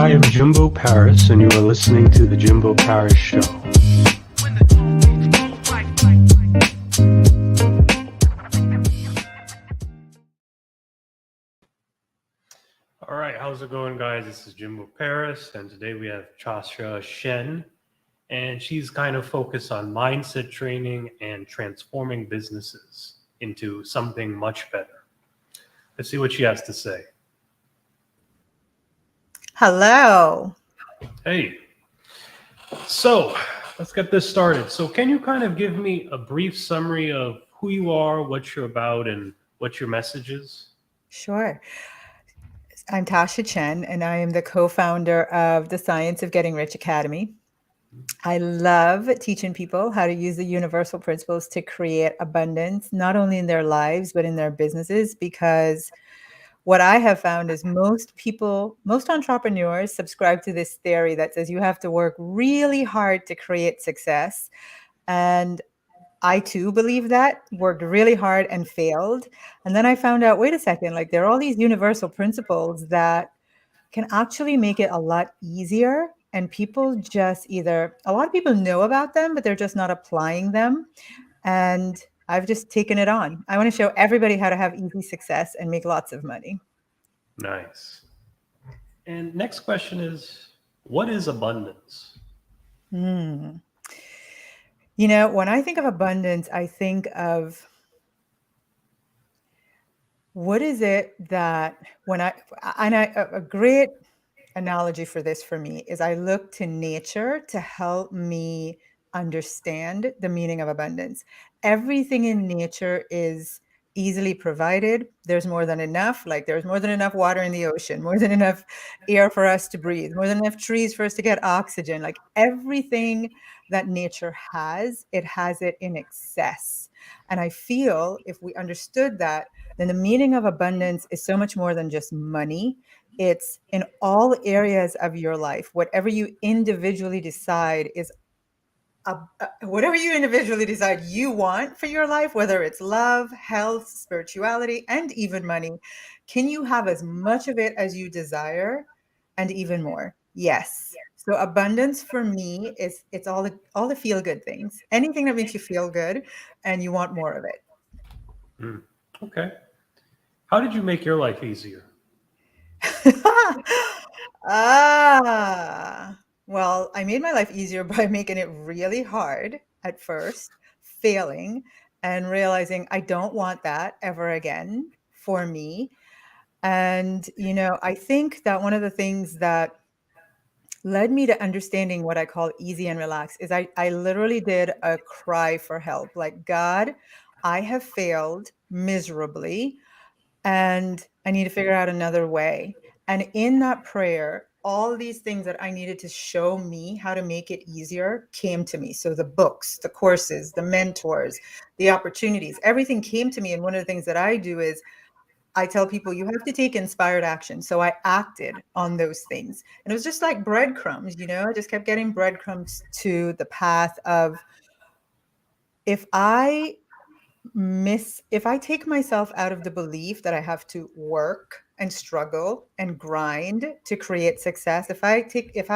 I am Jimbo Paris, and you are listening to the Jimbo Paris Show. All right, how's it going, guys? This is Jimbo Paris, and today we have Tasha Chen, and she's kind of focused on mindset training and transforming businesses into something much better. Let's see what she has to say. Hello. Hey, so let's get this started. So can you kind of give me a brief summary of who you are, what you're about, and what your message is? Sure. I'm Tasha Chen, and I am the co-founder of the Science of Getting Rich Academy. I love teaching people how to use the universal principles to create abundance, not only in their lives, but in their businesses, because what I have found is most entrepreneurs subscribe to this theory that says you have to work really hard to create success. And I too believe that, worked really hard and failed. And then I found out, wait a second, like there are all these universal principles that can actually make it a lot easier. And people just a lot of people know about them, but they're just not applying them. And I've just taken it on. I want to show everybody how to have easy success and make lots of money. Nice. And next question is, what is abundance? Hmm. You know, when I think of abundance, I think of what is it that a great analogy for this for me is I look to nature to help me understand the meaning of abundance. Everything in nature is easily provided. There's more than enough. Like there's more than enough water in the ocean, more than enough air for us to breathe, more than enough trees for us to get oxygen. Like everything that nature has, it has it in excess. And I feel if we understood that, then the meaning of abundance is so much more than just money. It's in all areas of your life. Whatever you individually decide you want for your life, whether it's love, health, spirituality, and even money, can you have as much of it as you desire and even more? Yes. So abundance for me is it's all the feel good things. Anything that makes you feel good and you want more of it. Okay. How did you make your life easier? Well, I made my life easier by making it really hard at first, failing, and realizing I don't want that ever again for me. And, I think that one of the things that led me to understanding what I call easy and relaxed is I literally did a cry for help. Like, God, I have failed miserably and I need to figure out another way. And in that prayer, all these things that I needed to show me how to make it easier came to me. So the books, the courses, the mentors, the opportunities, everything came to me. And one of the things that I do is I tell people you have to take inspired action. So I acted on those things. And it was just like breadcrumbs, I just kept getting breadcrumbs to the path of if I take myself out of the belief that I have to work and struggle and grind to create success, if I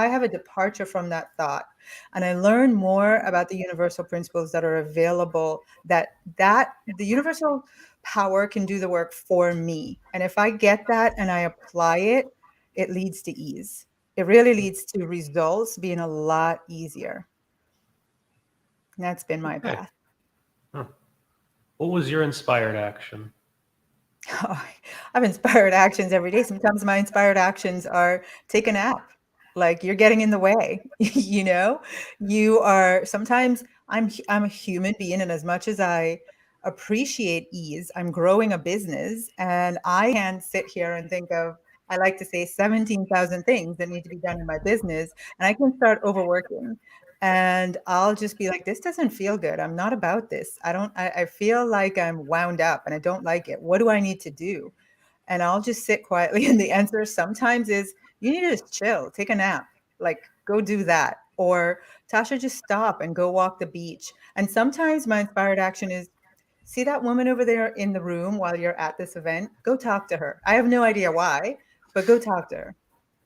have a departure from that thought and I learn more about the universal principles that are available, that the universal power can do the work for me. And if I get that and I apply it, it leads to ease. It really leads to results being a lot easier. And that's been my path. Huh. What was your inspired action? Oh, I have inspired actions every day. Sometimes my inspired actions are take a nap. Like you're getting in the way, sometimes I'm a human being. And as much as I appreciate ease, I'm growing a business and I can't sit here and think of, I like to say 17,000 things that need to be done in my business. And I can start overworking. And I'll just be like, this doesn't feel good. I'm not about this. I feel like I'm wound up and I don't like it. What do I need to do? And I'll just sit quietly. And the answer sometimes is you need to just chill, take a nap, like go do that. Or Tasha, just stop and go walk the beach. And sometimes my inspired action is see that woman over there in the room while you're at this event, go talk to her. I have no idea why, but go talk to her.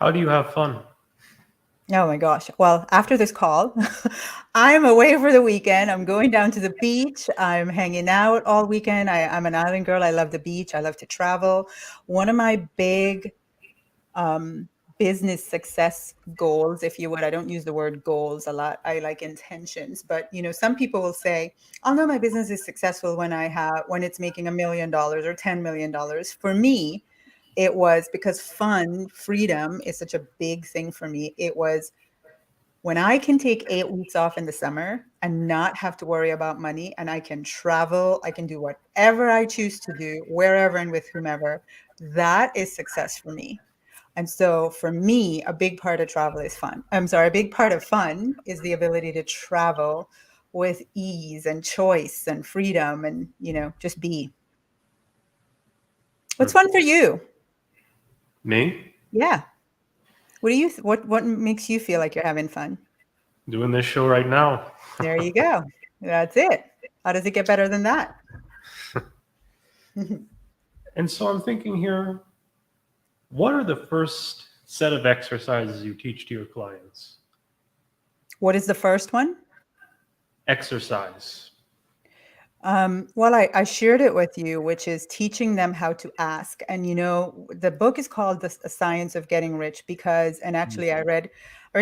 How do you have fun? Oh my gosh. Well, after this call, I'm away for the weekend. I'm going down to the beach. I'm hanging out all weekend. I'm an island girl. I love the beach. I love to travel. One of my big um, business success goals, if you would, I don't use the word goals a lot. I like intentions. But some people will say, "I'll know my business is successful when it's making $1 million or $10 million." For me, it was because fun, freedom is such a big thing for me. It was when I can take 8 weeks off in the summer and not have to worry about money, and I can travel, I can do whatever I choose to do, wherever and with whomever. That is success for me. And so for me, a big part of travel is fun. I'm sorry, a big part of fun is the ability to travel with ease and choice and freedom and, just be. What's Hmm. fun for you? Me? Yeah. What makes you feel like you're having fun? Doing this show right now. There you go. That's it. How does it get better than that? And so I'm thinking here, what are the first set of exercises you teach to your clients? What is the first one? Exercise. Well, I shared it with you, which is teaching them how to ask. And the book is called The Science of Getting Rich because, and actually I read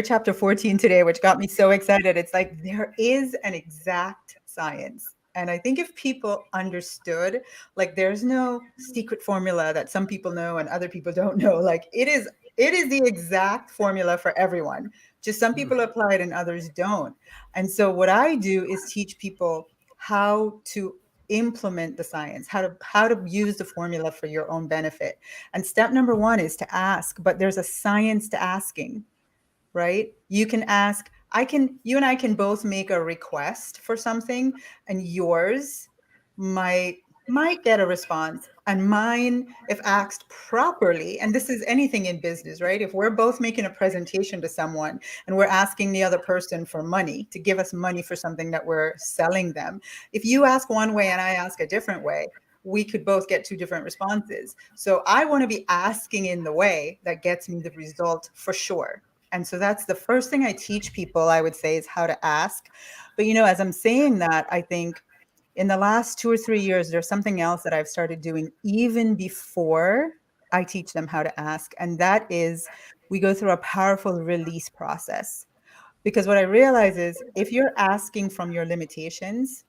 chapter 14 today, which got me so excited. It's like there is an exact science. And I think if people understood, like there's no secret formula that some people know and other people don't know. Like it is the exact formula for everyone. Just some Hmm. people apply it and others don't. And so what I do is teach people how to implement the science, how to use the formula for your own benefit. And step number one is to ask, but there's a science to asking, right? You can ask, you and I can both make a request for something, and yours might get a response, and mine, if asked properly, and this is anything in business, right? If we're both making a presentation to someone and we're asking the other person for money to give us money for something that we're selling them, if you ask one way and I ask a different way, we could both get two different responses. So I want to be asking in the way that gets me the result for sure. And so that's the first thing I teach people, I would say, is how to ask. But as I'm saying that, I think in the last 2 or 3 years, there's something else that I've started doing even before I teach them how to ask. And that is we go through a powerful release process. Because what I realize is if you're asking from your limitations,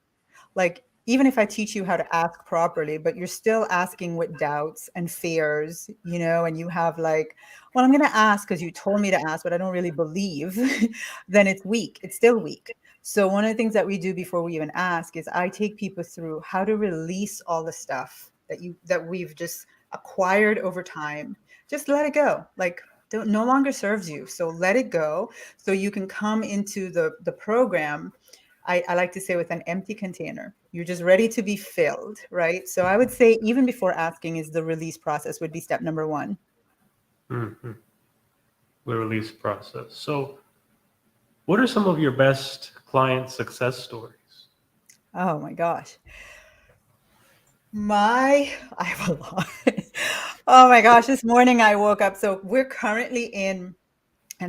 like even if I teach you how to ask properly, but you're still asking with doubts and fears, and you have like, well, I'm going to ask because you told me to ask, but I don't really believe, then it's weak. It's still weak. So one of the things that we do before we even ask is I take people through how to release all the stuff that we've just acquired over time. Just let it go. Like don't no longer serves you. So let it go so you can come into the program. I like to say with an empty container. You're just ready to be filled, right? So I would say even before asking is the release process would be step number one. Mhm. The release process. So, what are some of your best client success stories? Oh my gosh. I have a lot. Oh my gosh, this morning I woke up. So we're currently and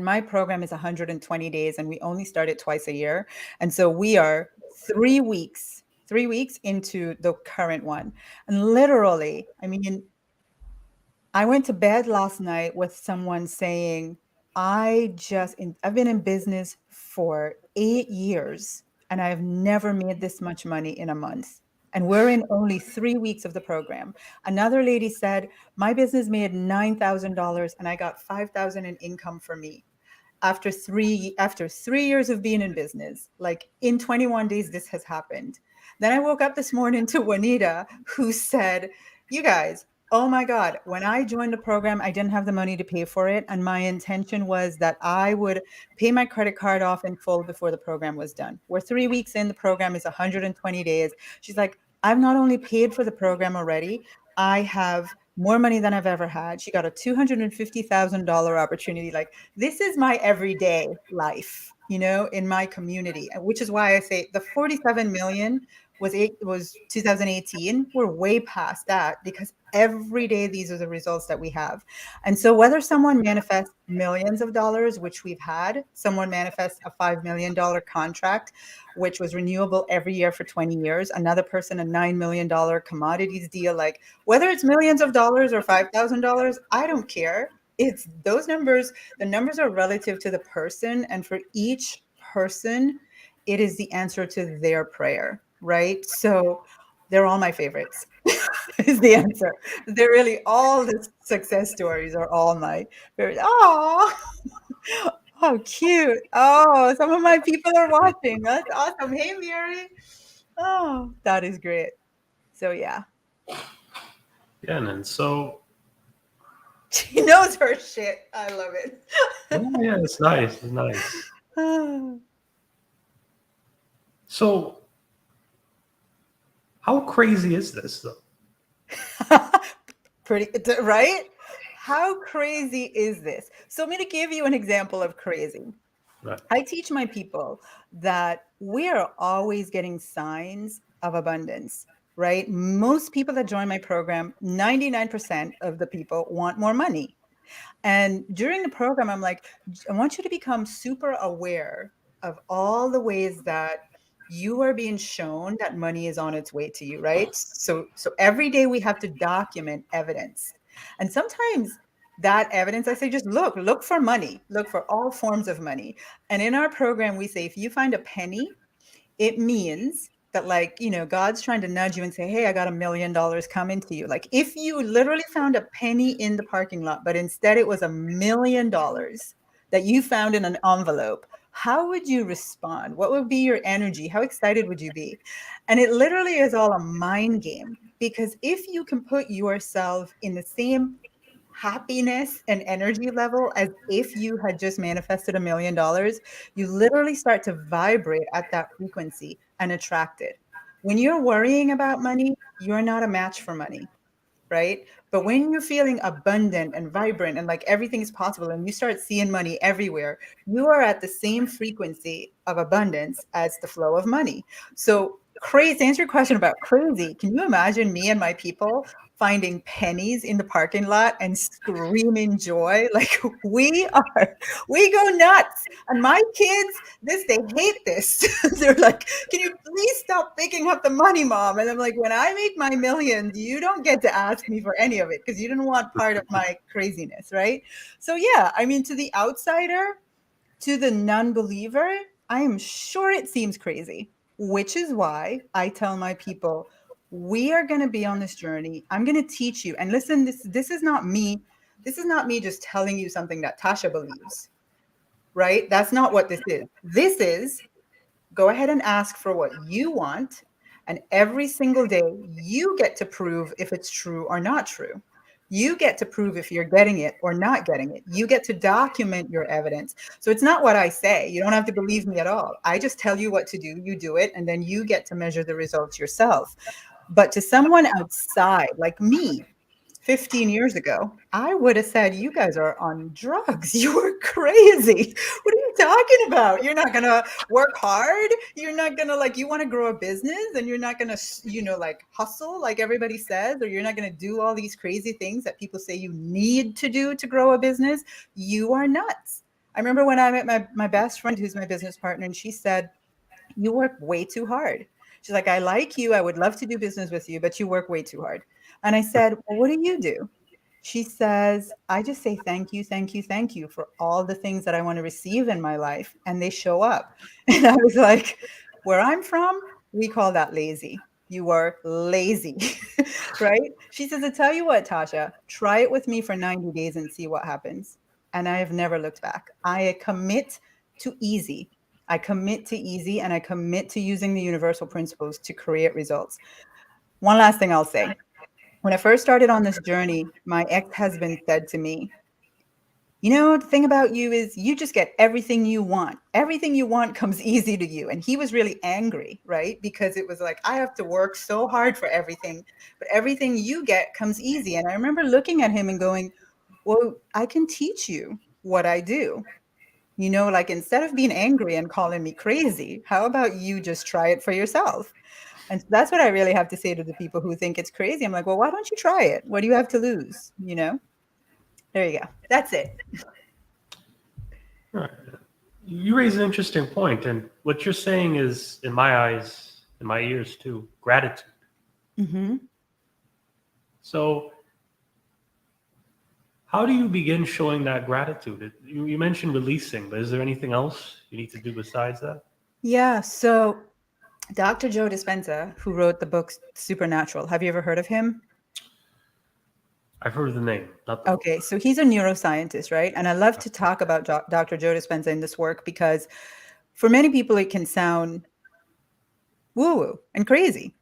my program is 120 days and we only start it twice a year. And so we are 3 weeks into the current one. And literally, I mean, I went to bed last night with someone saying, I've been in business for 8 years and I've never made this much money in a month. And we're in only 3 weeks of the program. Another lady said, my business made $9,000 and I got 5,000 in income for me after 3 years of being in business. Like in 21 days this has happened. Then I woke up this morning to Juanita, who said, you guys, oh my god, when I joined the program I didn't have the money to pay for it, and my intention was that I would pay my credit card off in full before the program was done. We're 3 weeks in, the program is 120 days. She's like, I've not only paid for the program already, I have more money than I've ever had. She got a $250,000 opportunity. Like, this is my everyday life, in my community, which is why I say the 47 million was 2018. We're way past that because every day these are the results that we have. And so whether someone manifests millions of dollars, which we've had, someone manifests a $5 million contract, which was renewable every year for 20 years, another person a $9 million commodities deal, like whether it's millions of dollars or $5,000, I don't care. It's those numbers, the numbers are relative to the person, and for each person it is the answer to their prayer, right? So they're all my favorites, is the answer. They're really all the success stories are all my favorites. Oh, oh, cute. Oh, some of my people are watching. That's awesome. Hey, Mary. Oh, that is great. So, yeah, Yeah, and then so she knows her shit. I love it. yeah, it's nice. It's nice. So how crazy is this though? Pretty, right? How crazy is this? So, I'm going to give you an example of crazy. Right. I teach my people that we are always getting signs of abundance, right? Most people that join my program, 99% of the people want more money. And during the program, I'm like, I want you to become super aware of all the ways that you are being shown that money is on its way to you, right? So every day we have to document evidence. And sometimes that evidence, I say, just look for money, look for all forms of money. And in our program, we say, if you find a penny, it means that, like, God's trying to nudge you and say, hey, I got $1 million coming to you. Like, if you literally found a penny in the parking lot, but instead it was $1 million that you found in an envelope, how would you respond? What would be your energy? How excited would you be? And it literally is all a mind game, because if you can put yourself in the same happiness and energy level as if you had just manifested $1 million, you literally start to vibrate at that frequency and attract it. When you're worrying about money, you're not a match for money, right? But when you're feeling abundant and vibrant and like everything is possible and you start seeing money everywhere, you are at the same frequency of abundance as the flow of money. So, crazy, to answer your question about crazy, can you imagine me and my people finding pennies in the parking lot and screaming joy? Like, we go nuts. And my kids, they hate this. They're like, can you please stop picking up the money, mom? And I'm like, when I make my millions, you don't get to ask me for any of it because you didn't want part of my craziness, right? So, yeah, I mean, to the outsider, to the non-believer, I am sure it seems crazy, which is why I tell my people, we are going to be on this journey. I'm going to teach you. And listen, this is not me. This is not me just telling you something that Tasha believes, right? That's not what this is. This is, go ahead and ask for what you want. And every single day, you get to prove if it's true or not true. You get to prove if you're getting it or not getting it. You get to document your evidence. So it's not what I say. You don't have to believe me at all. I just tell you what to do. You do it, and then you get to measure the results yourself. But to someone outside, like me, 15 years ago, I would have said, you guys are on drugs. You are crazy. What are you talking about? You're not going to work hard. You're not going to, like, you want to grow a business and you're not going to, like, hustle like everybody says, or you're not going to do all these crazy things that people say you need to do to grow a business. You are nuts. I remember when I met my best friend, who's my business partner, and she said, you work way too hard. She's like, I like you. I would love to do business with you, but you work way too hard. And I said, well, what do you do? She says, I just say thank you, thank you, thank you for all the things that I want to receive in my life. And they show up. And I was like, where I'm from, we call that lazy. You are lazy, right? She says, I tell you what, Tasha, try it with me for 90 days and see what happens. And I have never looked back. I commit to easy. I commit to easy, and I commit to using the universal principles to create results. One last thing I'll say. When I first started on this journey, my ex-husband said to me, the thing about you is you just get everything you want. Everything you want comes easy to you. And he was really angry, right? Because it was like, I have to work so hard for everything, but everything you get comes easy. And I remember looking at him and going, well, I can teach you what I do. Like, instead of being angry and calling me crazy, how about you just try it for yourself? And so that's what I really have to say to the people who think it's crazy. I'm like, well, why don't you try it? What do you have to lose? You know? There you go. That's it. All right. You raise an interesting point, and what you're saying is, in my eyes, in my ears too, gratitude. Mm-hmm. So, how do you begin showing that gratitude? You mentioned releasing, but is there anything else you need to do besides that? Yeah. So Dr. Joe Dispenza, who wrote the book Supernatural, have you ever heard of him? I've heard of the name, not the book. Okay, so he's a neuroscientist, right? And I love to talk about Dr. Joe Dispenza in this work because for many people it can sound woo-woo and crazy,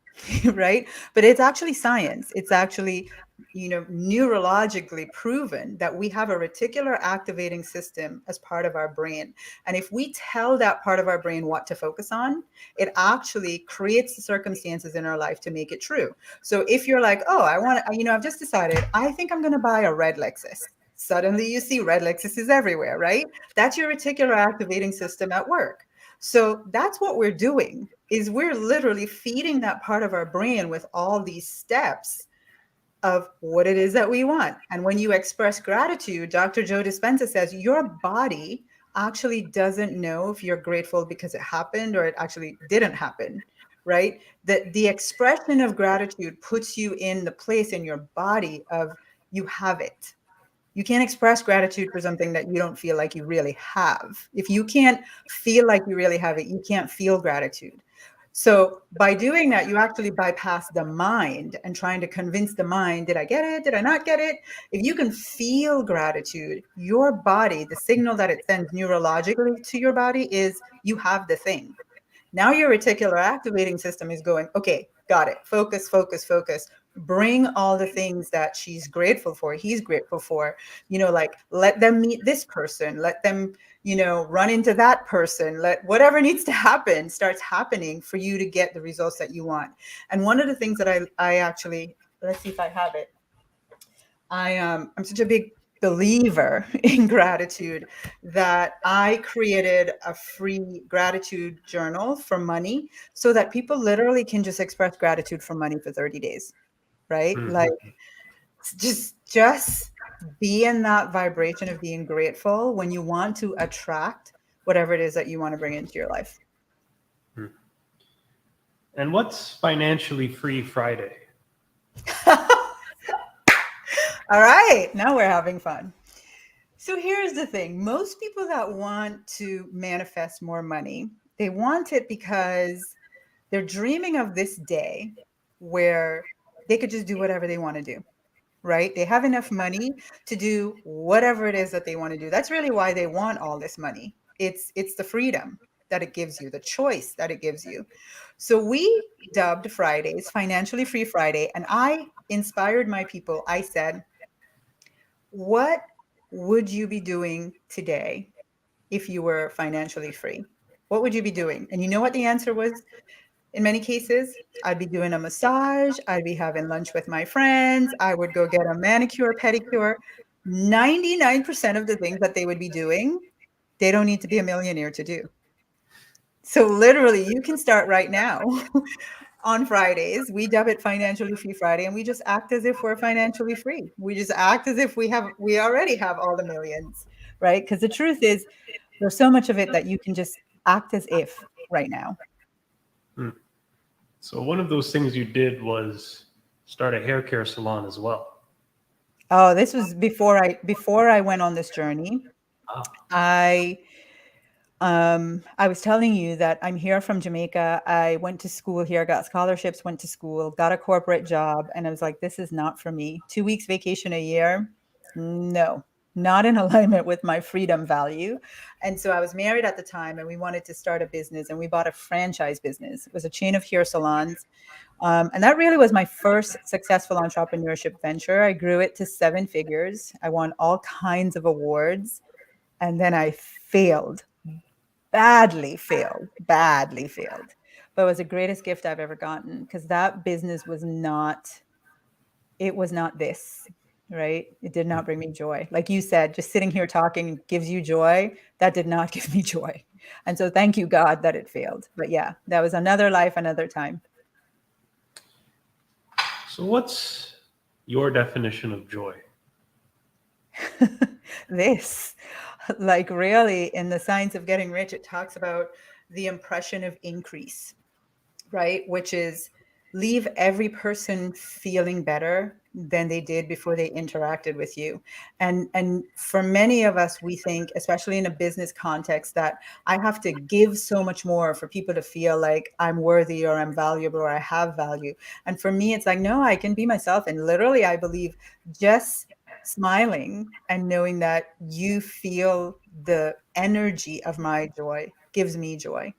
right? But it's actually science. It's actually, neurologically proven that we have a reticular activating system as part of our brain. And if we tell that part of our brain what to focus on, it actually creates the circumstances in our life to make it true. So if you're like, oh, I've just decided, I think I'm going to buy a red Lexus. Suddenly you see red Lexuses everywhere, right? That's your reticular activating system at work. So that's what we're doing, is we're literally feeding that part of our brain with all these steps of what it is that we want. And when you express gratitude, Dr. Joe Dispenza says your body actually doesn't know if you're grateful because it happened or it actually didn't happen, right? That the expression of gratitude puts you in the place in your body of you have it. You can't express gratitude for something that you don't feel like you really have. If you can't feel like you really have it, you can't feel gratitude. So by doing that, you actually bypass the mind and trying to convince the mind, did I get it? Did I not get it? If you can feel gratitude, your body, the signal that it sends neurologically to your body is you have the thing. Now your reticular activating system is going, okay, got it. Focus, focus, focus. Bring all the things that she's grateful for, he's grateful for, like let them meet this person, let them, run into that person, let whatever needs to happen starts happening for you to get the results that you want. And one of the things that I actually, let's see if I have it. I'm such a big believer in gratitude that I created a free gratitude journal for money so that people literally can just express gratitude for money for 30 days, right? Like Mhm. just be in that vibration of being grateful when you want to attract whatever it is that you want to bring into your life. And what's Financially Free Friday? All right, now we're having fun. So here's the thing. Most people that want to manifest more money, they want it because they're dreaming of this day where they could just do whatever they want to do, right? They have enough money to do whatever it is that they want to do. That's really why they want all this money. It's the freedom that it gives you, the choice that it gives you. So we dubbed Fridays Financially Free Friday, and I inspired my people. I said, what would you be doing today if you were financially free? What would you be doing? And you know what the answer was? In many cases, I'd be doing a massage, I'd be having lunch with my friends, I would go get a manicure, pedicure. 99% of the things that they would be doing, they don't need to be a millionaire to do. So literally, you can start right now. On Fridays, we dub it Financially Free Friday, and we just act as if we're financially free. We just act as if we already have all the millions, right? Because the truth is, there's so much of it that you can just act as if right now. Hmm. So one of those things you did was start a hair care salon as well. Oh, this was before I went on this journey. Ah. I I was telling you that I'm here from Jamaica. I went to school here, got scholarships, went to school, got a corporate job, and I was like, this is not for me. 2 weeks vacation a year, no, not in alignment with my freedom value. And so I was married at the time, and we wanted to start a business, and we bought a franchise business. It was a chain of hair salons. And that really was my first successful entrepreneurship venture. I grew it to 7 figures. I won all kinds of awards. And then I failed, badly failed. But it was the greatest gift I've ever gotten because that business it was not this, right? It did not bring me joy. Like you said, just sitting here talking gives you joy. That did not give me joy. And so thank you, God, that it failed. But yeah, that was another life, another time. So, what's your definition of joy? This, like really, in the Science of Getting Rich, it talks about the impression of increase, right? Which is leave every person feeling better than they did before they interacted with you. And for many of us, we think, especially in a business context, that I have to give so much more for people to feel like I'm worthy or I'm valuable or I have value. And for me, it's like, no, I can be myself. And literally, I believe just smiling and knowing that you feel the energy of my joy gives me joy.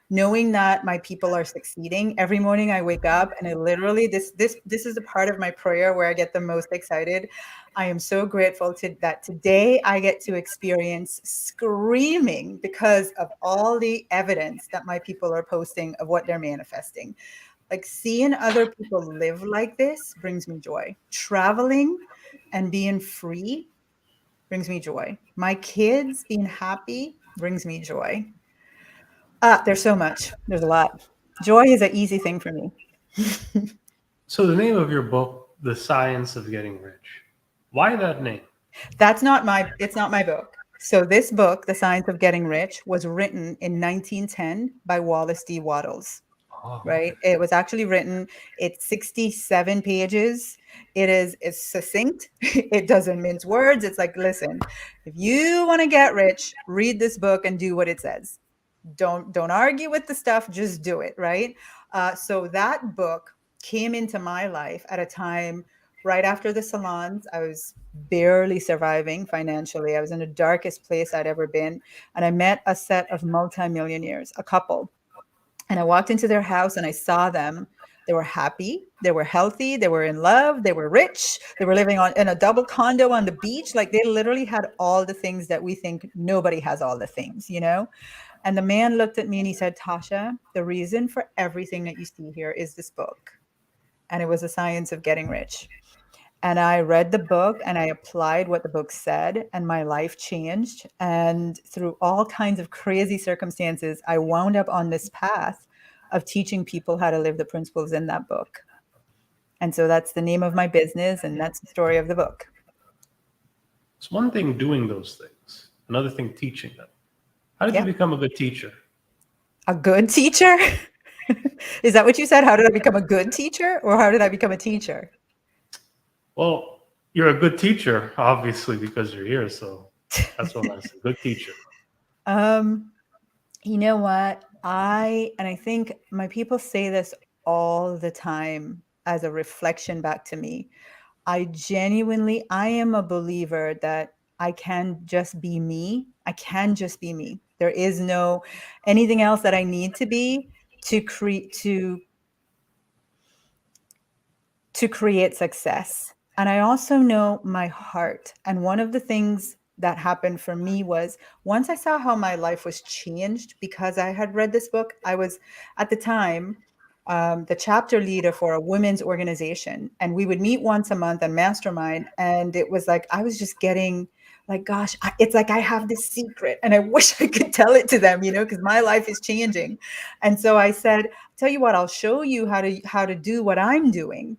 Knowing that my people are succeeding every morning, I wake up and I literally, this is the part of my prayer where I get the most excited. I am so grateful to that today I get to experience screaming because of all the evidence that my people are posting of what they're manifesting. Like seeing other people live like this brings me joy. Traveling and being free brings me joy. My kids being happy brings me joy. There's so much. There's a lot. Joy is an easy thing for me. So, the name of your book, The Science of Getting Rich. Why that name? It's not my book. So this book, The Science of Getting Rich, was written in 1910 by Wallace D. Wattles, Oh, right? okay. It was actually written, it's 67 pages. It's succinct. It doesn't mince words. It's like, listen, if you want to get rich, read this book and do what it says. Don't argue with the stuff, just do it, right? So that book came into my life at a time right after the salons. I was barely surviving financially. I was in the darkest place I'd ever been, and I met a set of multimillionaires, a couple, and I walked into their house and I saw them. They were happy, they were healthy, they were in love, they were rich, they were living in a double condo on the beach. Like they literally had all the things that we think nobody has, all the things, you know? And the man looked at me and he said, Tasha, the reason for everything that you see here is this book. And it was The Science of Getting Rich. And I read the book and I applied what the book said, and my life changed. And through all kinds of crazy circumstances, I wound up on this path of teaching people how to live the principles in that book. And so that's the name of my business, and that's the story of the book. It's one thing doing those things, another thing teaching them. How did you Yeah. become a good teacher? A good teacher? Is that what you said? How did I become a good teacher, or how did I become a teacher? Well, you're a good teacher, obviously, because you're here. So that's what I said. Good teacher. Um, you know what? I think my people say this all the time as a reflection back to me. I am a believer that I can just be me. I can just be me. There is no anything else that I need to be to create to create success. And I also know my heart. And one of the things that happened for me was once I saw how my life was changed because I had read this book, I was at the time the chapter leader for a women's organization. And we would meet once a month and mastermind. And it was like, I was just getting like, gosh, it's like I have this secret and I wish I could tell it to them, you know, because my life is changing. And so I said, tell you what, I'll show you how to do what I'm doing.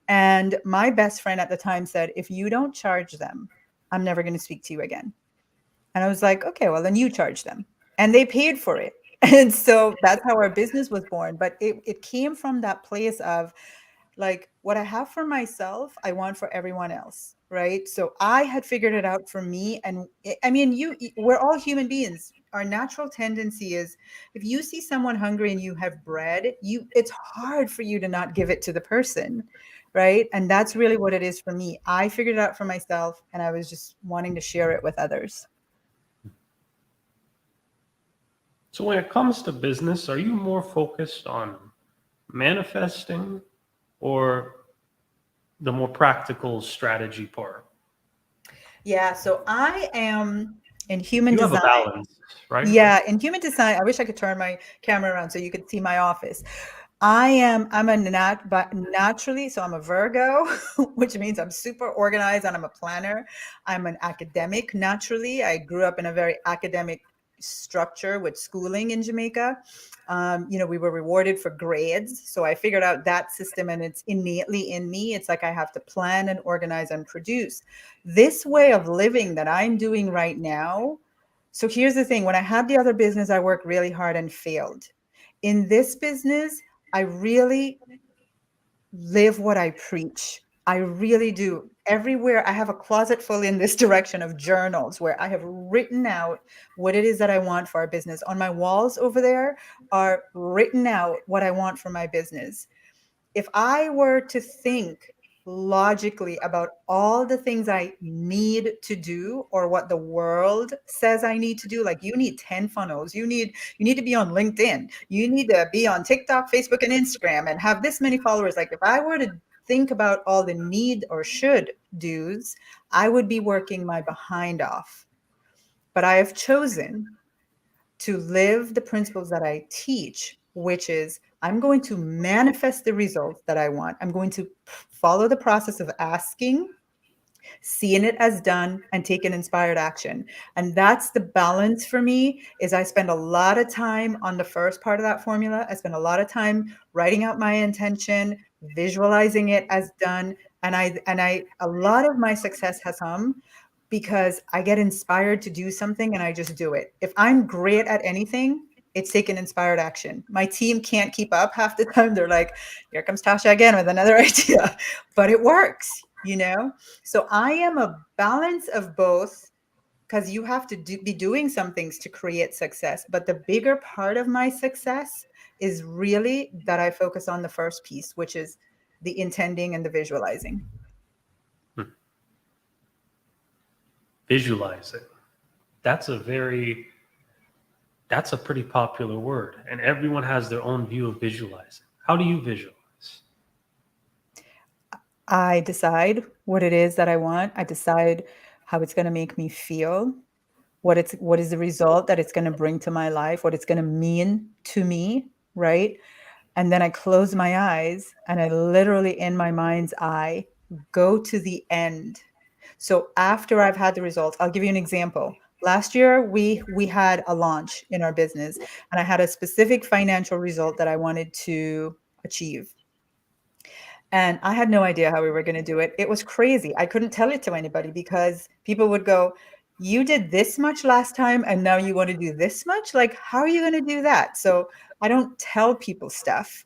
And my best friend at the time said, if you don't charge them, I'm never going to speak to you again. And I was like, okay, well, then you charge them. And they paid for it. And so that's how our business was born. But it came from that place of like, what I have for myself, I want for everyone else. Right. So I had figured it out for me. And I mean, we're all human beings. Our natural tendency is if you see someone hungry and you have bread, it's hard for you to not give it to the person. Right. And that's really what it is for me. I figured it out for myself and I was just wanting to share it with others. So when it comes to business, are you more focused on manifesting or the more practical strategy part? Yeah. So I am in human You have a design. balance, right? Yeah. In human design, I wish I could turn my camera around so you could see my office. I'm a but naturally, so I'm a Virgo, which means I'm super organized and I'm a planner. I'm an academic naturally. I grew up in a very academic structure with schooling in Jamaica. We were rewarded for grades. So I figured out that system, and it's innately in me. It's like I have to plan and organize and produce. This way of living that I'm doing right now. So here's the thing. When I had the other business, I worked really hard and failed. In this business, I really live what I preach. I really do. Everywhere I have a closet full in this direction of journals where I have written out what it is that I want for our business. On my walls over there are written out what I want for my business. If I were to think logically about all the things I need to do or what the world says I need to do, like you need 10 funnels, you need to be on LinkedIn, you need to be on TikTok, Facebook, and Instagram and have this many followers. Like if I were to think about all the need or should do's, I would be working my behind off. But I have chosen to live the principles that I teach, which is I'm going to manifest the results that I want. I'm going to follow the process of asking, seeing it as done, and taking inspired action. And that's the balance for me. Is I spend a lot of time on the first part of that formula. I spend a lot of time writing out my intention, visualizing it as done. And a lot of my success has come because I get inspired to do something and I just do it. If I'm great at anything, it's taking inspired action. My team can't keep up half the time. They're like, here comes Tasha again with another idea, but it works, So I am a balance of both, because you have to be doing some things to create success. But the bigger part of my success is really that I focus on the first piece, which is the intending and the visualizing. Visualizing. That's a pretty popular word, and everyone has their own view of visualizing. How do you visualize? I decide what it is that I want. I decide how it's going to make me feel, what is the result that it's going to bring to my life, what it's going to mean to me, right? And then I close my eyes and I literally, in my mind's eye, go to the end. So after I've had the results, I'll give you an example. Last year, we had a launch in our business, and I had a specific financial result that I wanted to achieve. And I had no idea how we were going to do it. It was crazy. I couldn't tell it to anybody because people would go, you did this much last time and now you want to do this much? Like, how are you going to do that? So I don't tell people stuff.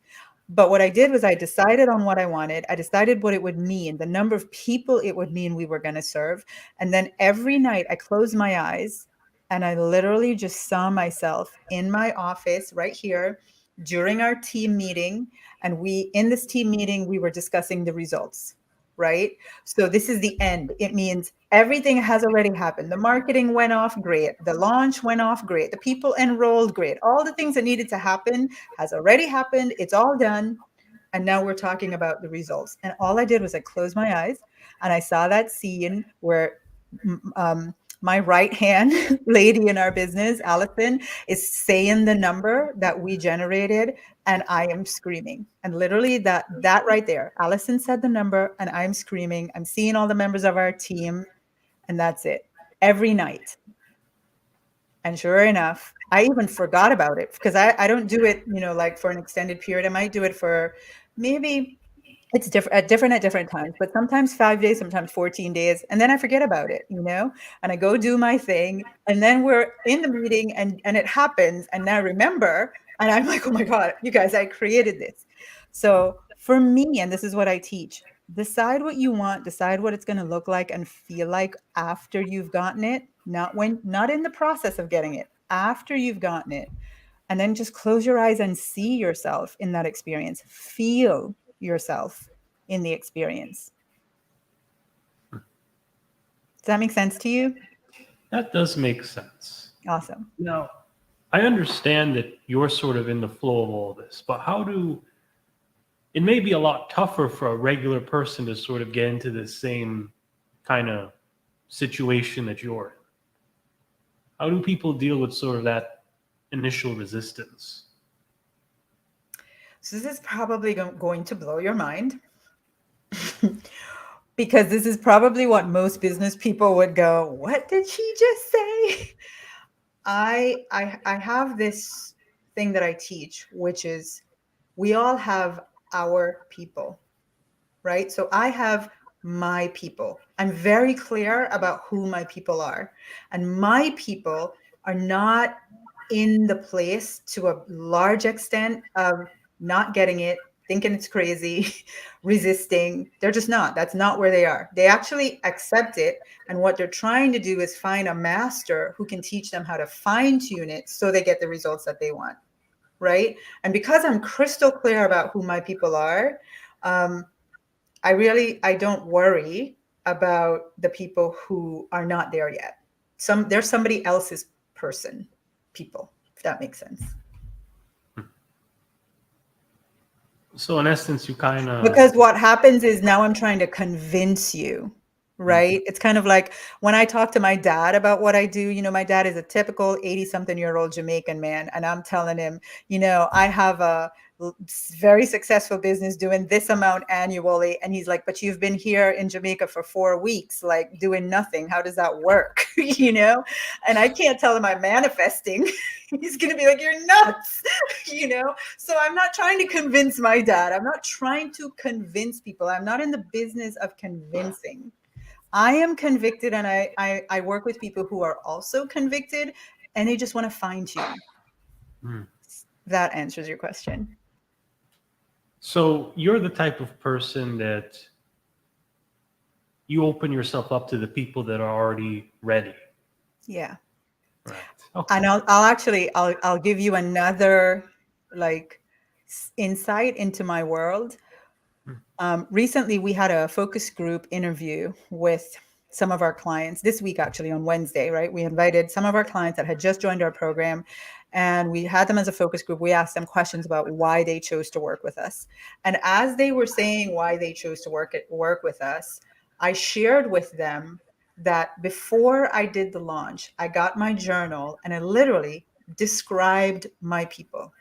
But what I did was I decided on what I wanted. I decided what it would mean, the number of people it would mean we were going to serve. And then every night I closed my eyes and I literally just saw myself in my office right here during our team meeting. And in this team meeting, we were discussing the results, right? So this is the end. It means everything has already happened. The marketing went off great. The launch went off great. The people enrolled great. All the things that needed to happen has already happened. It's all done. And now we're talking about the results. And all I did was I closed my eyes and I saw that scene where my right hand lady in our business, Allison, is saying the number that we generated, and I am screaming. And literally that right there, Allison said the number and I'm screaming. I'm seeing all the members of our team, and that's it. Every night. And sure enough, I even forgot about it because I don't do it, like for an extended period. I might do it for maybe it's different at different times, but sometimes 5 days, sometimes 14 days. And then I forget about it, and I go do my thing. And then we're in the meeting and it happens. And now I remember, and I'm like, oh my God, you guys, I created this. So for me, and this is what I teach, decide what you want, decide what it's going to look like and feel like after you've gotten it, not in the process of getting it, after you've gotten it. And then just close your eyes and see yourself in that experience. Feel yourself in the experience. Does that make sense to you? That does make sense. Awesome. Now, I understand that you're sort of in the flow of all this, but it may be a lot tougher for a regular person to sort of get into the same kind of situation that you're in. How do people deal with sort of that initial resistance? So this is probably going to blow your mind because this is probably what most business people would go, what did she just say? I have this thing that I teach, which is we all have our people, right? So I have my people. I'm very clear about who my people are. And my people are not in the place to a large extent of not getting it, thinking it's crazy, resisting. They're just not. That's not where they are. They actually accept it. And what they're trying to do is find a master who can teach them how to fine tune it so they get the results that they want. Right. And because I'm crystal clear about who my people are, um, I don't worry about the people who are not there yet. There's somebody else's person, people, if that makes sense. So in essence, you kind of. Because what happens is now I'm trying to convince you, right? It's kind of like when I talk to my dad about what I do, my dad is a typical 80-something-year-old Jamaican man. And I'm telling him, I have a very successful business doing this amount annually. And he's like, but you've been here in Jamaica for 4 weeks, like doing nothing. How does that work? And I can't tell him I'm manifesting. He's going to be like, you're nuts, So I'm not trying to convince my dad. I'm not trying to convince people. I'm not in the business of convincing. I am convicted, and I work with people who are also convicted, and they just want to fine tune. That answers your question. So you're the type of person that you open yourself up to the people that are already ready. Yeah. Right. Okay. And I'll give you another like insight into my world. Recently, we had a focus group interview with some of our clients this week, actually on Wednesday, right? We invited some of our clients that had just joined our program, and we had them as a focus group. We asked them questions about why they chose to work with us. And as they were saying why they chose to work with us, I shared with them that before I did the launch, I got my journal and I literally described my people.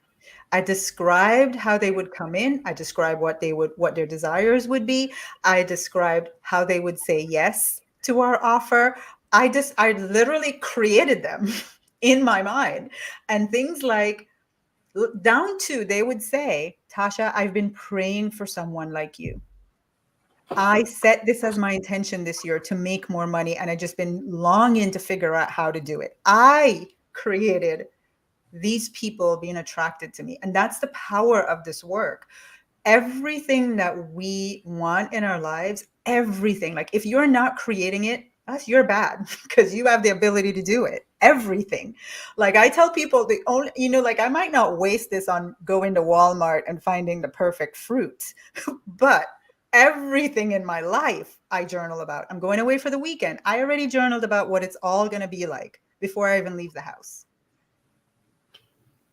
I described how they would come in. I described what their desires would be. I described how they would say yes to our offer. I literally created them in my mind. And things like down to they would say, Tasha, I've been praying for someone like you. I set this as my intention this year to make more money, and I've just been longing to figure out how to do it. I created these people being attracted to me. And that's the power of this work. Everything that we want in our lives, everything, like if you're not creating it, you're bad because you have the ability to do it. Everything. Like I tell people the only, like I might not waste this on going to Walmart and finding the perfect fruit, but everything in my life I journal about. I'm going away for the weekend. I already journaled about what it's all going to be like before I even leave the house.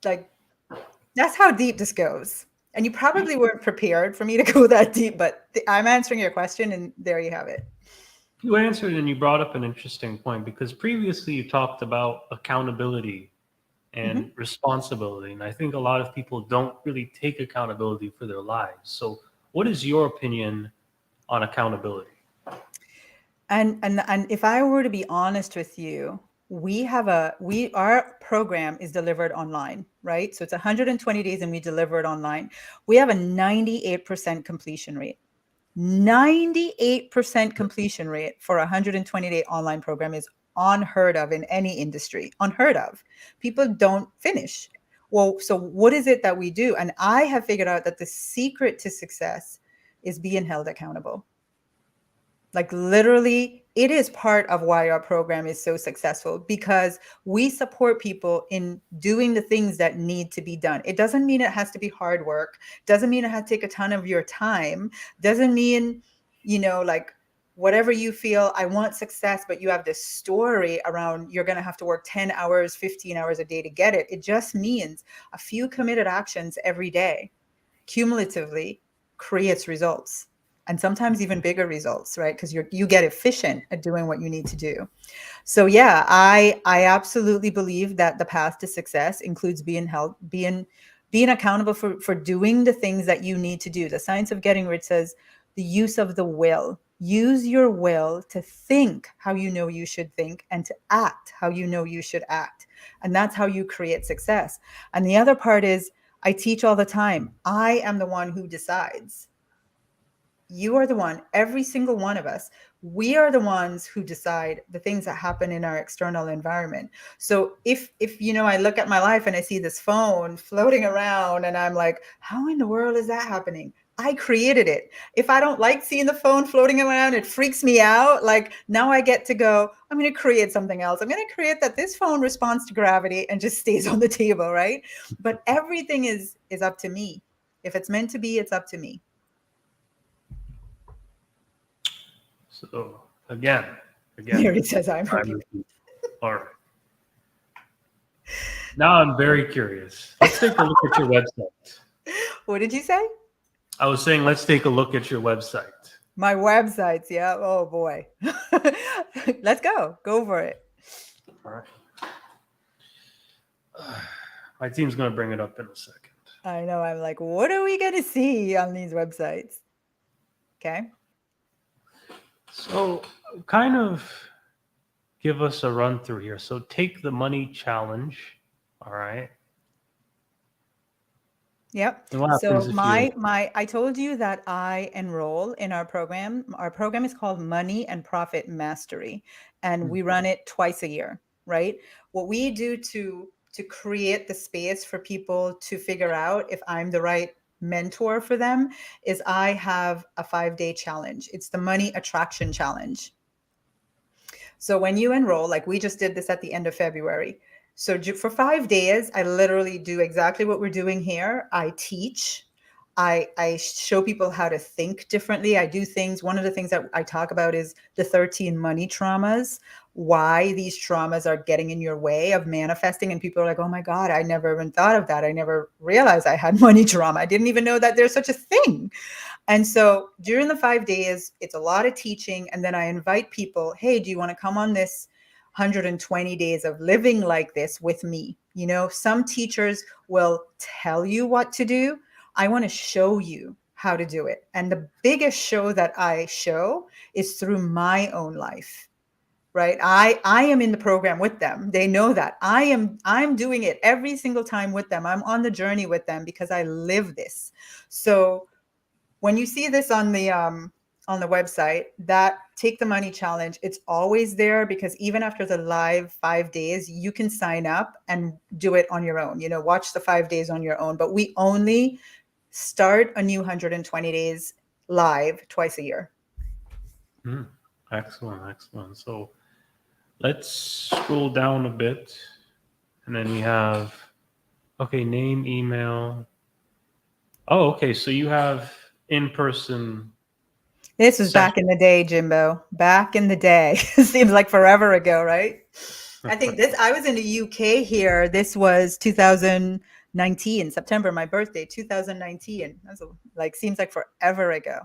Like that's how deep this goes. And you probably weren't prepared for me to go that deep, but I'm answering your question and there you have it. You answered and you brought up an interesting point because previously you talked about accountability and responsibility. And I think a lot of people don't really take accountability for their lives. So what is your opinion on accountability? And if I were to be honest with you, our program is delivered online, right? So it's 120 days and we deliver it online. We have a 98% completion rate. 98% completion rate for a 120-day online program is unheard of in any industry. Unheard of. People don't finish. Well, so what is it that we do? And I have figured out that the secret to success is being held accountable. Like literally, it is part of why our program is so successful because we support people in doing the things that need to be done. It doesn't mean it has to be hard work. Doesn't mean it has to take a ton of your time. Doesn't mean, like whatever you feel, I want success, but you have this story around you're going to have to work 10 hours, 15 hours a day to get it. It just means a few committed actions every day cumulatively creates results. And sometimes even bigger results, right? Because you get efficient at doing what you need to do. So yeah, I absolutely believe that the path to success includes being accountable for doing the things that you need to do. The Science of Getting Rich says the use of the will. Use your will to think how you know you should think and to act how you know you should act. And that's how you create success. And the other part is I teach all the time. I am the one who decides. You are the one, every single one of us, we are the ones who decide the things that happen in our external environment. So if I look at my life and I see this phone floating around and I'm like, how in the world is that happening? I created it. If I don't like seeing the phone floating around, it freaks me out. Like, now I get to go, I'm going to create something else. I'm going to create that this phone responds to gravity and just stays on the table, right? But everything is up to me. If it's meant to be, it's up to me. So again, Mary says I'm repeat. All right. Now I'm very curious. Let's take a look at your website. What did you say? I was saying, let's take a look at your website. My websites, yeah. Oh boy. Let's go. Go for it. All right. My team's going to bring it up in a second. I know. I'm like, what are we going to see on these websites? Okay. So kind of give us a run through here. So take the money challenge. All right. Yep. So I told you that I enroll in our program. Our program is called Money and Profit Mastery, and we run it twice a year, right? What we do to create the space for people to figure out if I'm the right mentor for them is I have a 5-day challenge. It's the Money Attraction Challenge. So when you enroll, like we just did this at the end of February. So for 5 days, I literally do exactly what we're doing here. I teach. I show people how to think differently. I do things. One of the things that I talk about is the 13 money traumas, why these traumas are getting in your way of manifesting. And people are like, oh my God, I never even thought of that. I never realized I had money trauma. I didn't even know that there's such a thing. And so during the 5 days, it's a lot of teaching. And then I invite people, hey, do you want to come on this 120 days of living like this with me? You know, some teachers will tell you what to do. I want to show you how to do it. And the biggest show that I show is through my own life, right? I am in the program with them. They know that I'm doing it every single time with them. I'm on the journey with them because I live this. So when you see this on the website, that Take the Money Challenge, it's always there, because even after the live 5 days, you can sign up and do it on your own, watch the 5 days on your own. But we only start a new 120 days live twice a year. Excellent. So let's scroll down a bit. And then we have, name, email. Oh, okay. So you have in-person. This was back in the day, Jimbo. Back in the day. Seems like forever ago, right? I think I was in the UK here. This was 2019, September, my birthday, 2019. That's seems like forever ago.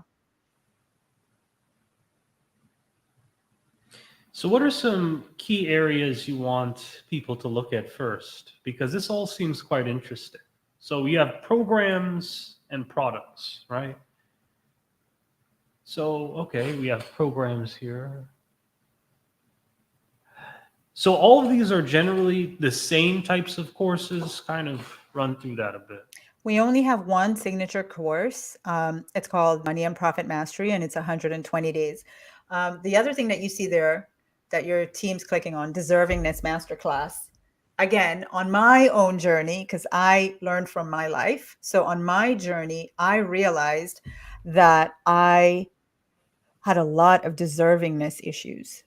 So what are some key areas you want people to look at first? Because this all seems quite interesting. So we have programs and products, right? So, we have programs here. So all of these are generally the same types of courses. Kind of run through that a bit. We only have one signature course. It's called Money and Profit Mastery, and it's 120 days. The other thing that you see there that your team's clicking on, Deservingness Masterclass. Again, on my own journey, because I learned from my life. So on my journey, I realized that I had a lot of deservingness issues.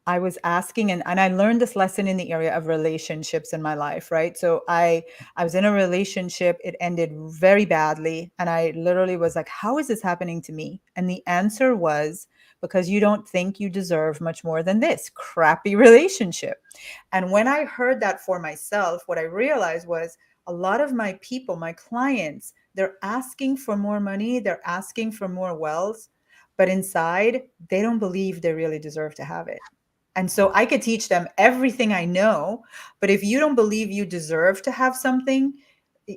I was asking, and I learned this lesson in the area of relationships in my life, right? So I was in a relationship, it ended very badly. And I literally was like, how is this happening to me? And the answer was, because you don't think you deserve much more than this crappy relationship. And when I heard that for myself, what I realized was a lot of my people, my clients, they're asking for more money, they're asking for more wealth, but inside, they don't believe they really deserve to have it. And so I could teach them everything I know, but if you don't believe you deserve to have something,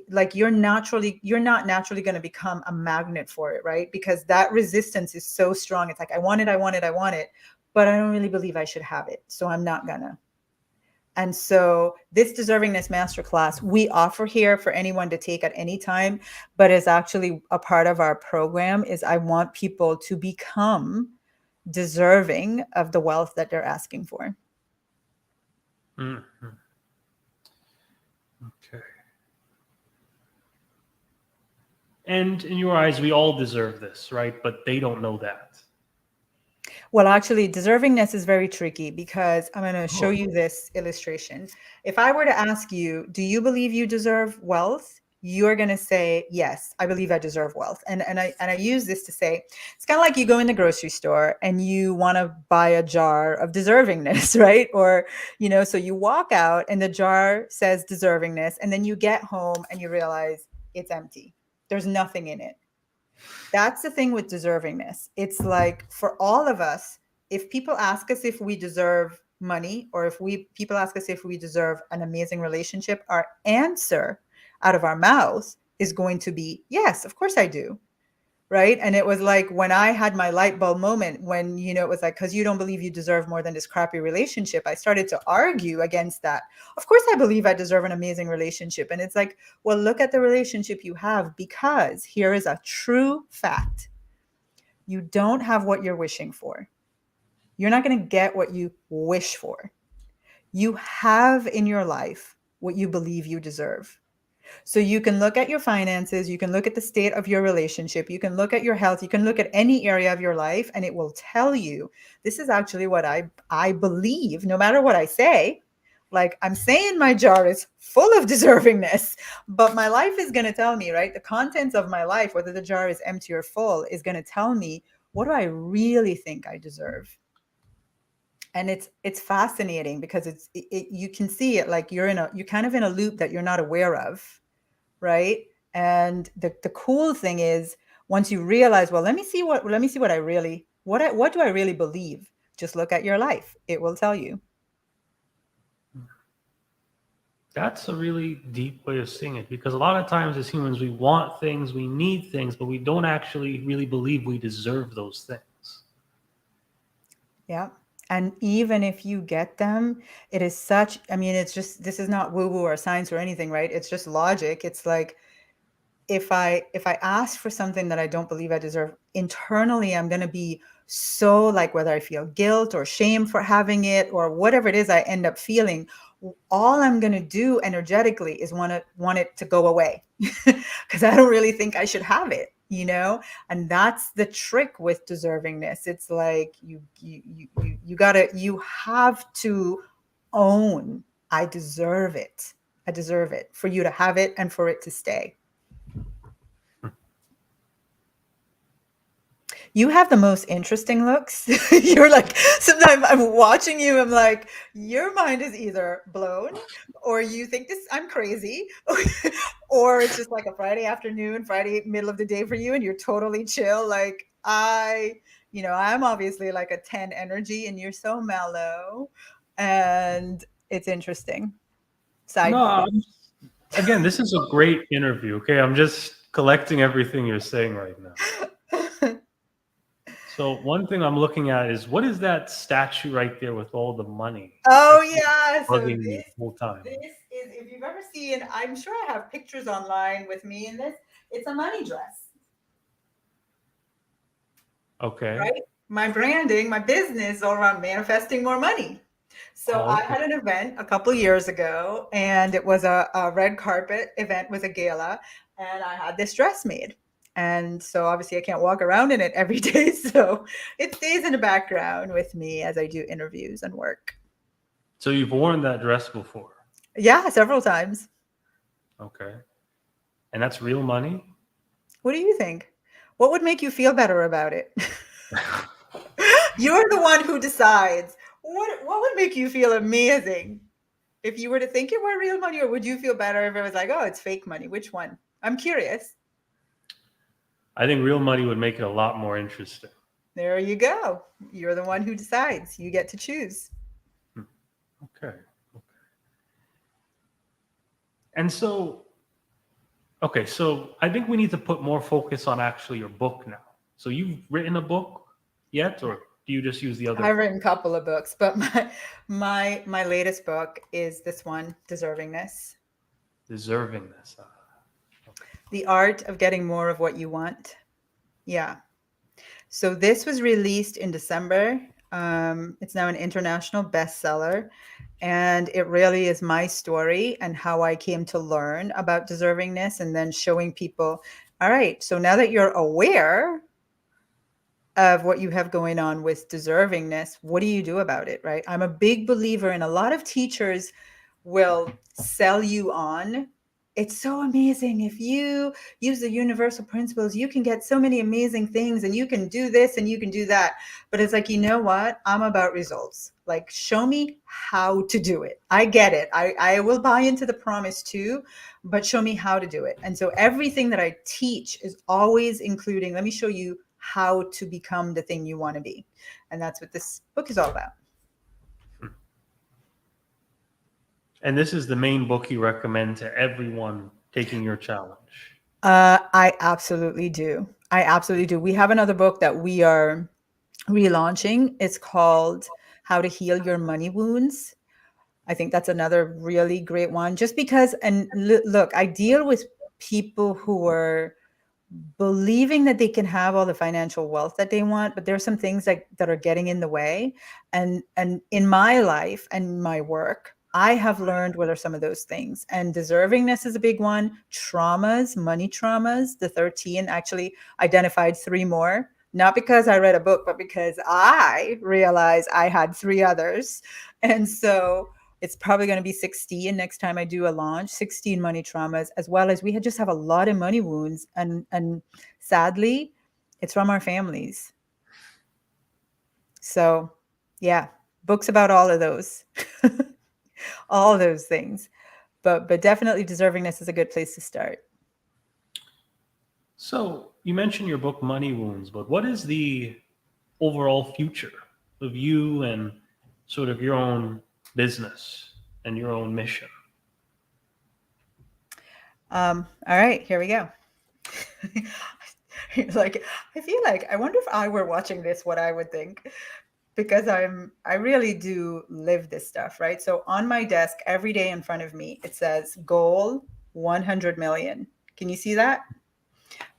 like you're not naturally going to become a magnet for it, right? Because that resistance is so strong. It's like, I want it, but I don't really believe I should have it. So I'm not gonna. And so this Deservingness Masterclass we offer here for anyone to take at any time, but is actually a part of our program. Is I want people to become deserving of the wealth that they're asking for. Mm-hmm. Okay. And in your eyes, we all deserve this, right? But they don't know that. Well, actually, deservingness is very tricky because I'm going to show Oh. you this illustration. If I were to ask you, do you believe you deserve wealth? You're going to say, yes, I believe I deserve wealth. And I use this to say, it's kind of like you go in the grocery store and you want to buy a jar of deservingness, right? Or, so you walk out and the jar says deservingness, and then you get home and you realize it's empty. There's nothing in it. That's the thing with deservingness. It's like for all of us, if people ask us if we deserve money, or if people ask us if we deserve an amazing relationship, our answer out of our mouth is going to be, yes, of course I do. Right. And it was like when I had my light bulb moment when, it was like, because you don't believe you deserve more than this crappy relationship. I started to argue against that. Of course, I believe I deserve an amazing relationship. And it's like, well, look at the relationship you have, because here is a true fact. You don't have what you're wishing for. You're not going to get what you wish for. You have in your life what you believe you deserve. So you can look at your finances, you can look at the state of your relationship, you can look at your health, you can look at any area of your life, and it will tell you, this is actually what I believe, no matter what I say. Like I'm saying my jar is full of deservingness, but my life is going to tell me, right? The contents of my life, whether the jar is empty or full, is going to tell me, what do I really think I deserve? And it's fascinating because you can see it like you're kind of in a loop that you're not aware of. Right. And the cool thing is, once you realize, well, let me see what I really, what do I really believe? Just look at your life. It will tell you. That's a really deep way of seeing it, because a lot of times as humans, we want things, we need things, but we don't actually really believe we deserve those things. Yeah. And even if you get them, it is such, it's just, this is not woo woo or science or anything, right? It's just logic. It's like, if I ask for something that I don't believe I deserve, internally, I'm going to be so like, whether I feel guilt or shame for having it or whatever it is I end up feeling, all I'm going to do energetically is want it to go away because I don't really think I should have it, and that's the trick with deservingness. It's like you have to own, I deserve it. I deserve it for you to have it and for it to stay. You have the most interesting looks. You're like, sometimes I'm watching you, I'm like, your mind is either blown or you think I'm crazy, or it's just like a Friday afternoon, Friday middle of the day for you and you're totally chill. Like I'm obviously like a 10 energy and you're so mellow, and it's interesting. No, Sidebar. again, this is a great interview. Okay, I'm just collecting everything you're saying right now. So one thing I'm looking at is, what is that statue right there with all the money? Oh That's yeah. So bugging me the whole time. this is, if you've ever seen, I'm sure I have pictures online with me in this. It's a money dress. Okay. Right? My branding, my business is all around manifesting more money. So I had an event a couple years ago, and it was a red carpet event with a gala, and I had this dress made. And so obviously I can't walk around in it every day. So it stays in the background with me as I do interviews and work. So you've worn that dress before? Yeah, several times. Okay. And that's real money? What do you think? What would make you feel better about it? You're the one who decides. What would make you feel amazing if you were to think it were real money, or would you feel better if it was like, oh, it's fake money? Which one? I'm curious. I think real money would make it a lot more interesting. There you go. You're the one who decides. You get to choose. Okay. And so, okay, so I think we need to put more focus on actually your book now. So you've written a book yet, or? do you just use the other? I've written a couple of books, but my latest book is this one, Deservingness. Deservingness. The Art of Getting More of What You Want. Yeah. So this was released in December. It's now an international bestseller. And it really is my story and how I came to learn about deservingness, and then showing people, all right, so now that you're aware of what you have going on with deservingness, what do you do about it, right? I'm a big believer, and a lot of teachers will sell you on, it's so amazing. If you use the universal principles, you can get so many amazing things, and you can do this and you can do that. But it's like, you know what? I'm about results. Like, show me how to do it. I get it. I will buy into the promise too, but show me how to do it. And so everything that I teach is always including, let me show you how to become the thing you want to be. And that's what this book is all about. And this is the main book you recommend to everyone taking your challenge. I absolutely do. I absolutely do. We have another book that we are relaunching. It's called How to Heal Your Money Wounds. I think that's another really great one, just because, and look, I deal with people who are believing that they can have all the financial wealth that they want, but there's some things that are getting in the way. And in my life and my work, I have learned what are some of those things. And deservingness is a big one. Traumas, money traumas, the 13 actually identified 3 more, not because I read a book, but because I realized I had 3 others. And so it's probably going to be 16 next time I do a launch, 16 money traumas, as well as we just have a lot of money wounds. And sadly, it's from our families. So yeah, books about all of those, all those things. But definitely deservingness is a good place to start. So you mentioned your book, Money Wounds, but what is the overall future of you and sort of your own business and your own mission? All right, here we go. Like, I feel like, I wonder if I were watching this, what I would think, because I really do live this stuff, right? So on my desk every day in front of me, it says goal 100 million. Can you see that?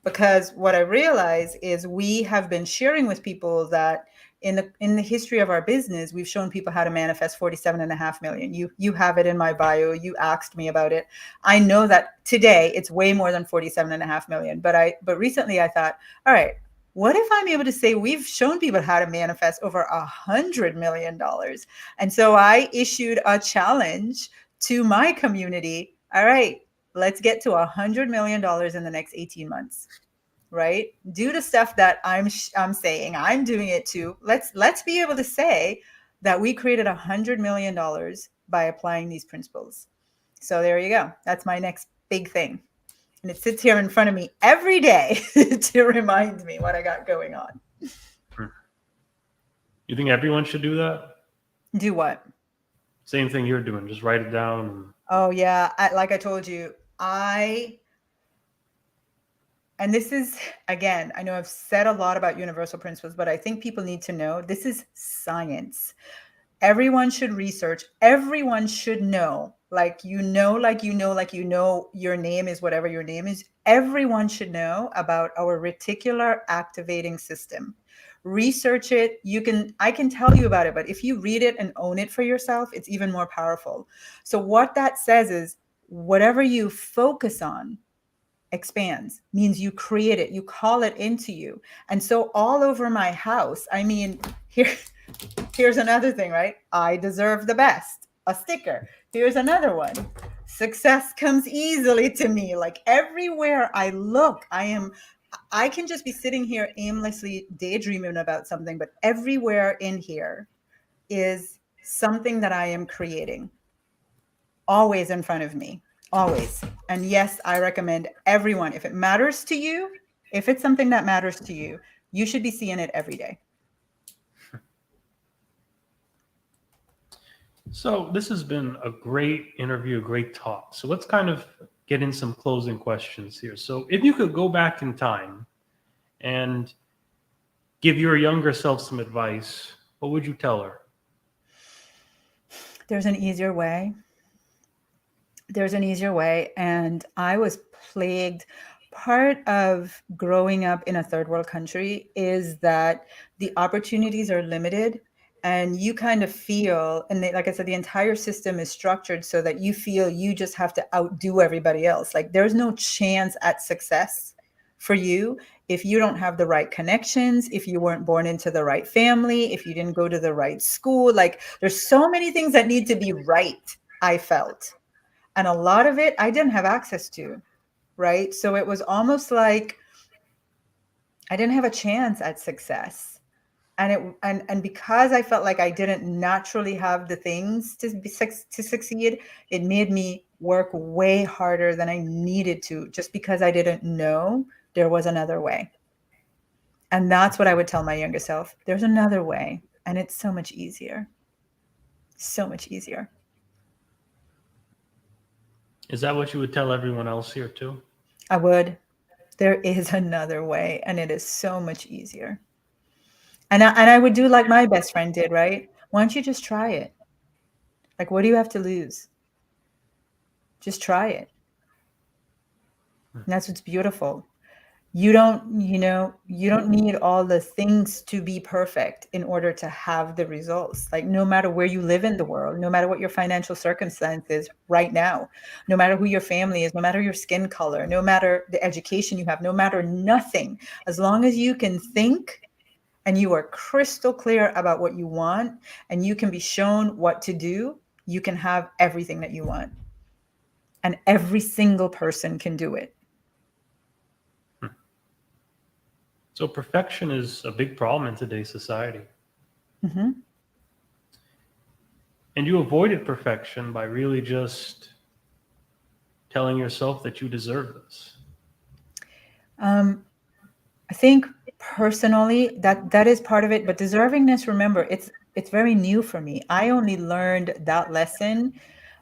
Because what I realize is we have been sharing with people that in the history of our business, we've shown people how to manifest 47.5 million. You have it in my bio. You asked me about it. I know that today it's way more than 47.5 million. But recently I thought, all right, what if I'm able to say we've shown people how to manifest over $100 million? And so I issued a challenge to my community. All right, let's get to $100 million in the next 18 months. Right? Do the stuff that I'm saying. I'm doing it too. Let's be able to say that we created $100 million by applying these principles. So there you go. That's my next big thing. And it sits here in front of me every day to remind me what I got going on. You think everyone should do that? Do what? Same thing you're doing. Just write it down. Oh yeah. Like I told you, and this is, again, I know I've said a lot about universal principles, but I think people need to know this is science. Everyone should research. Everyone should know, like you know your name is whatever your name is. Everyone should know about our reticular activating system. Research it. I can tell you about it, but if you read it and own it for yourself, it's even more powerful. So what that says is whatever you focus on expands, means you create it, you call it into you. And so all over my house, I mean, here's another thing, right? I deserve the best, a sticker. Here's another one. Success comes easily to me. Like everywhere I look, I can just be sitting here aimlessly daydreaming about something, but everywhere in here is something that I am creating, always in front of me. Always. And yes, I recommend everyone, if it matters to you, if it's something that matters to you, you should be seeing it every day. So this has been a great interview, a great talk. So let's kind of get in some closing questions here. So if you could go back in time and give your younger self some advice, what would you tell her? There's an easier way. There's an easier way. And I was plagued. Part of growing up in a third world country is that the opportunities are limited. And you kind of feel, and like I said, the entire system is structured so that you feel you just have to outdo everybody else. Like there's no chance at success for you if you don't have the right connections, if you weren't born into the right family, if you didn't go to the right school. Like there's so many things that need to be right, I felt. And a lot of it I didn't have access to, right? So it was almost like I didn't have a chance at success. And because I felt like I didn't naturally have the things to succeed, it made me work way harder than I needed to, just because I didn't know there was another way. And that's what I would tell my younger self. There's another way, and it's so much easier. So much easier. Is that what you would tell everyone else here too? I would. There is another way, and it is so much easier. And I would do like my best friend did, right? Why don't you just try it? Like, what do you have to lose? Just try it. And that's what's beautiful. You don't need all the things to be perfect in order to have the results. Like no matter where you live in the world, no matter what your financial circumstances right now, no matter who your family is, no matter your skin color, no matter the education you have, no matter nothing, as long as you can think and you are crystal clear about what you want and you can be shown what to do, you can have everything that you want. And every single person can do it. So perfection is a big problem in today's society. Mm-hmm. And you avoided perfection by really just telling yourself that you deserve this. I think personally that is part of it, but deservingness, remember, it's very new for me. I only learned that lesson,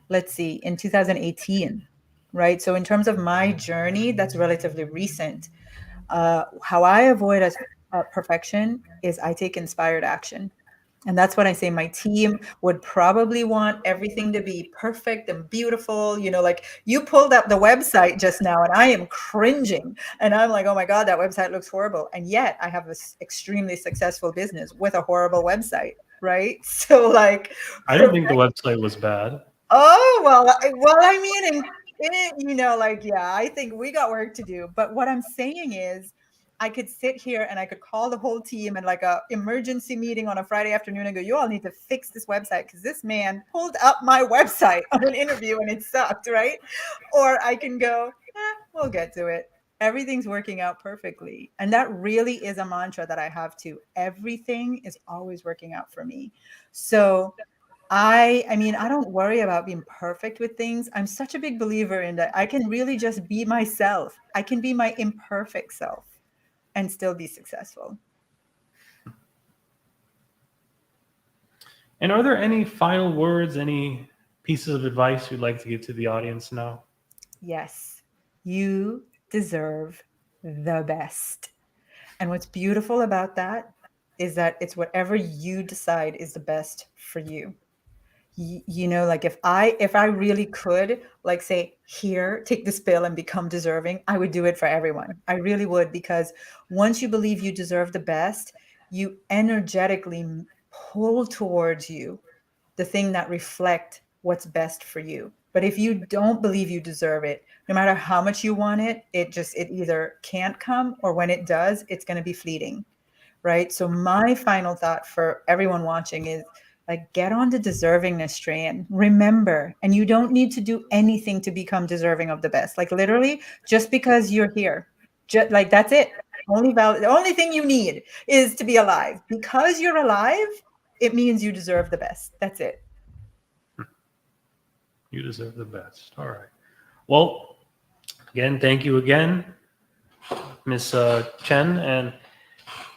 let's see, in 2018, right? So in terms of my journey, that's relatively recent. How I avoid perfection is I take inspired action. And that's when I say my team would probably want everything to be perfect and beautiful. Like you pulled up the website just now and I am cringing. And I'm like, oh my God, that website looks horrible. And yet I have this extremely successful business with a horrible website, right? So like, I didn't think the website was bad. oh, well, I mean, yeah, I think we got work to do. But what I'm saying is, I could sit here and I could call the whole team and like a emergency meeting on a Friday afternoon and go, you all need to fix this website because this man pulled up my website on an interview and it sucked, right? Or I can go, we'll get to it. Everything's working out perfectly. And that really is a mantra that I have too. Everything is always working out for me. So I mean, I don't worry about being perfect with things. I'm such a big believer in that. I can really just be myself. I can be my imperfect self and still be successful. And are there any final words, any pieces of advice you'd like to give to the audience now? Yes, you deserve the best. And what's beautiful about that is that it's whatever you decide is the best for you. Like if I really could, like, say, here, take this pill and become deserving, I would do it for everyone. I really would, because once you believe you deserve the best, you energetically pull towards you the thing that reflect what's best for you. But if you don't believe you deserve it, no matter how much you want it, it either can't come, or when it does, it's going to be fleeting. Right? So my final thought for everyone watching is, like, get on the deservingness train. Remember, and you don't need to do anything to become deserving of the best. Like literally, just because you're here, just like that's it. The only thing you need is to be alive. Because you're alive, it means you deserve the best. That's it. You deserve the best. All right. Well, again, thank you again, Miss Chen. And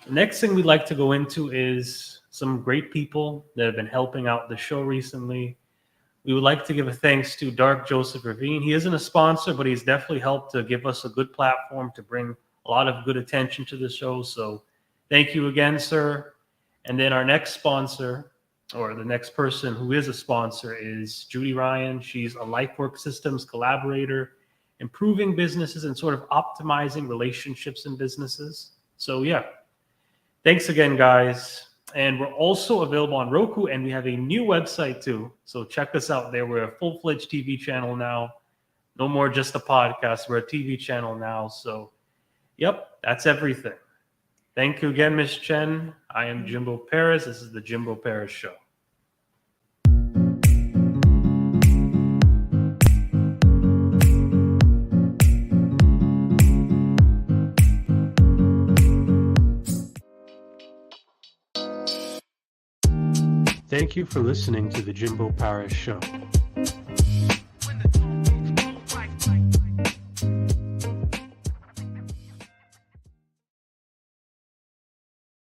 the next thing we'd like to go into is some great people that have been helping out the show recently. We would like to give a thanks to Dark Joseph Ravine. He isn't a sponsor, but he's definitely helped to give us a good platform to bring a lot of good attention to the show. So Thank you again, sir. And then our next sponsor, or the next person who is a sponsor, is Judy Ryan. She's a LifeWork Systems collaborator, improving businesses and sort of optimizing relationships in businesses. So yeah, thanks again, guys. And we're also available on Roku, and we have a new website too. So check us out there. We're a full-fledged TV channel now. No more just a podcast. We're a TV channel now. So, yep, that's everything. Thank you again, Ms. Chen. I am Jimbo Paris. This is the Jimbo Paris Show. Thank you for listening to the Jimbo Paris Show.